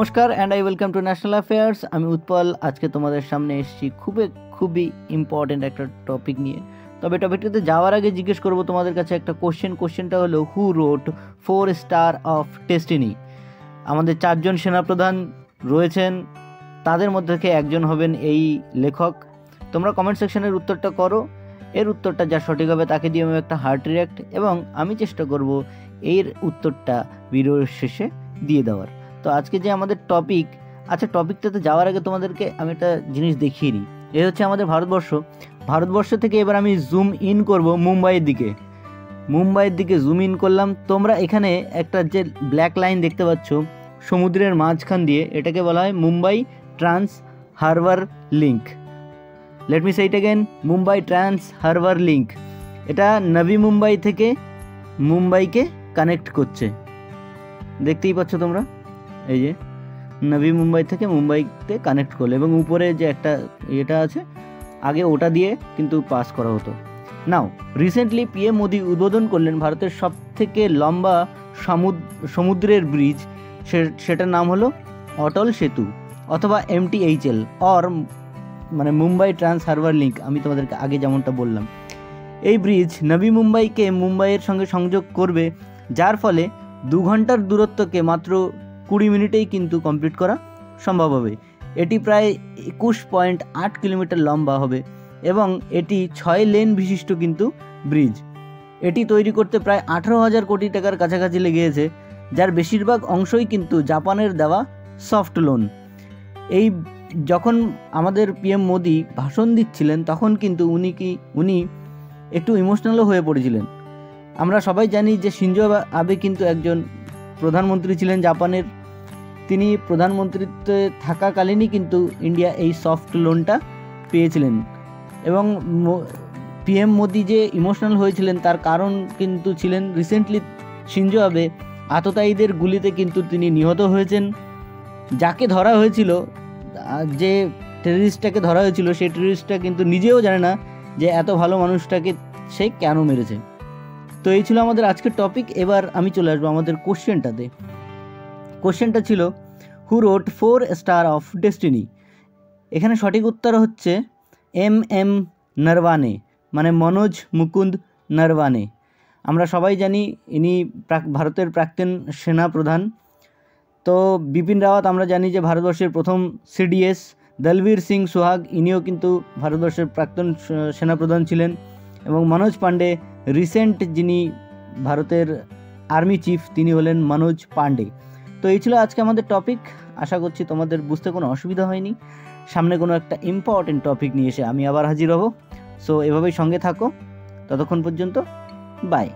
নমস্কার and I welcome to national affairs. আমি উৎপল। আজকে তোমাদের সামনে এসেছি খুবই ইম্পর্টেন্ট একটা টপিক নিয়ে। তবে টপিকটাতে যাওয়ার আগে জিজ্ঞেস করব তোমাদের কাছে একটা কোশ্চেনটা হলো, হু রোট 4 স্টার অফ ডেস্টিনি? আমাদের 4 জন সেনাপ্রধান রয়েছেন, তাদের মধ্যে থেকে একজন হবেন এই লেখক। তোমরা কমেন্ট সেকশনের উত্তরটা করো। এর উত্তরটা যা সঠিক হবে তাকে দিয়ে আমি একটা হার্ট রিঅ্যাক্ট, এবং আমি চেষ্টা করব এর উত্তরটা ভিডিওর শেষে দিয়ে দেওয়ার। তো আজকে যে আমাদের টপিক, আচ্ছা টপিকটাতে যাওয়ার আগে তোমাদেরকে আমি একটা জিনিস দেখিয়ে নিই। এ হচ্ছে আমাদের ভারতবর্ষ থেকে এবার আমি জুম ইন করব মুম্বাইয়ের দিকে জুম ইন করলাম। তোমরা এখানে একটা যে ব্ল্যাক লাইন দেখতে পাচ্ছ সমুদ্রের মাঝখান দিয়ে, এটাকে বলা হয় Mumbai trans harbour link. Let me সে ইট again, Mumbai trans harbour link. এটা নবী মুম্বাই থেকে মুম্বাইকে কানেক্ট করছে, দেখতেই পাচ্ছ তোমরা। এই যে নবী মুম্বাই থেকে মুম্বাইতে কানেক্ট করলো, এবং উপরে যে একটা এটা আছে আগে ওটা দিয়ে কিন্তু পাস করা হতো। নাও রিসেন্টলি পিএম মোদি উদ্বোধন করলেন ভারতের সবথেকে লম্বা সমুদ্রের ব্রিজ, সেটার নাম হলো অটল সেতু অথবা MTHL অর মানে মুম্বাই ট্রান্স হারবার লিঙ্ক। আমি তোমাদেরকে আগে যেমনটা বললাম, এই ব্রিজ নবী মুম্বাইকে মুম্বাইয়ের সঙ্গে সংযোগ করবে, যার ফলে 2 ঘন্টার দূরত্বকে মাত্র 20 মিনিটেই কিন্তু কমপ্লিট করা সম্ভব হবে। এটি প্রায় 21.8 কিলোমিটার লম্বা হবে এবং এটি 6 লেন বিশিষ্ট কিন্তু ব্রিজ। এটি তৈরি করতে প্রায় 18,000 কোটি টাকার কাছাকাছি লেগেছে, যার বেশিরভাগ অংশই কিন্তু জাপানের দেওয়া সফট লোন। এই যখন আমাদের পিএম মোদি ভাষণ দিচ্ছিলেন তখন কিন্তু উনি একটু ইমোশনালও হয়ে পড়েছিলেন। আমরা সবাই জানি যে শিনজো আবে কিন্তু একজন প্রধানমন্ত্রী ছিলেন জাপানের। তিনি প্রধানমন্ত্রীত্বে থাকাকালীনই কিন্তু ইন্ডিয়া এই সফট লোনটা পেয়েছিলেন, এবং পিএম মোদি যে ইমোশনাল হয়েছিলেন তার কারণ কিন্তু ছিলেন রিসেন্টলি শিনজো আবে আততায়ীদের গুলিতে কিন্তু তিনি নিহত হয়েছেন। যাকে ধরা হয়েছিল, যে টেররিস্টটাকে ধরা হয়েছিল, সেই টেররিস্টটা কিন্তু নিজেও জানে না যে এত ভালো মানুষটাকে সে কেন মেরেছে। তো এই ছিল আমাদের আজকের টপিক। এবার আমি চলে আসবো আমাদের কোশ্চেনটা ছিল, হু রোট 4 স্টার অফ ডেস্টিনি? এখানে সঠিক উত্তর হচ্ছে MM নরওয়ানে, মানে মনোজ মুকুন্দ নরওয়ানে। আমরা সবাই জানি ইনি ভারতের প্রাক্তন সেনাপ্রধান। তো বিপিন রাওয়াত আমরা জানি যে ভারতবর্ষের প্রথম CDS। দলবীর সিং সুহাগ ইনিও কিন্তু ভারতবর্ষের প্রাক্তন সেনাপ্রধান ছিলেন, এবং মনোজ পান্ডে রিসেন্ট যিনি ভারতের আর্মি চিফ তিনি হলেন মনোজ পান্ডে। তো এই ছিল আজকে আমাদের টপিক। আশা করছি তোমাদের বুঝতে কোনো অসুবিধা হয়নি। সামনে কোনো একটা ইম্পর্টেন্ট টপিক নিয়ে এসে আমি আবার হাজির হব। সো এভাবেই সঙ্গে থাকো, ততক্ষণ পর্যন্ত বাই।